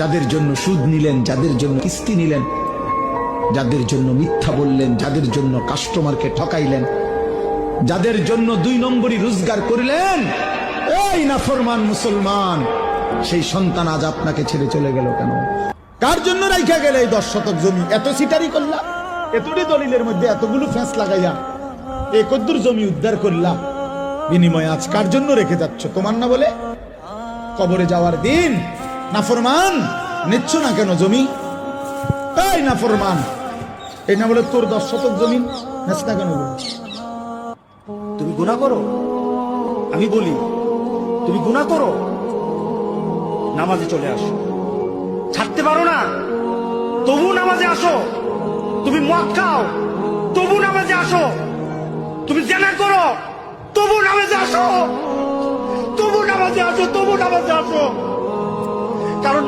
যাদের জন্য সুদ নিলেন, যাদের জন্য কিস্তি নিলেন, যাদের জন্য মিথ্যা বললেন, যাদের জন্য কাস্টমারকে ঠকাইলেন, যাদের জন্য 2 নম্বরই রোজগার করলেন, এই নাফরমান মুসলমান, সেই সন্তান আজ আপনাকে ছেড়ে চলে গেল কেন? কার জন্য রাইখা গেলে এই 10 শতক জমি? এত সিটারি করলা, এতটি দলিলের মধ্যে এতগুলো ফেঁস লাগাইয়া এই কদ্দুর জমি উদ্ধার করলা, বিনিময়ে আজ কার জন্য রেখে যাচ্ছ? তোমার না বলে? কবরে যাওয়ার দিন নাফরমান নিচ্ছ না কেন জমি? এই নাফরমান, এই না বলে তোর 10 শতক জমি নেছ না কেন? তুমি গুনাহ করো, আমি বলি তুমি গুনাহ করো, নামাজে চলে আসো। ছাড়তে পারো না, তবু নামাজে আসো। তুমি মদ খাও, তবু নামাজে আসো। তুমি জেনা করো, তবু নামাজে আসো। তবু নামাজে আসো, তবু নামাজে আসো। কারণ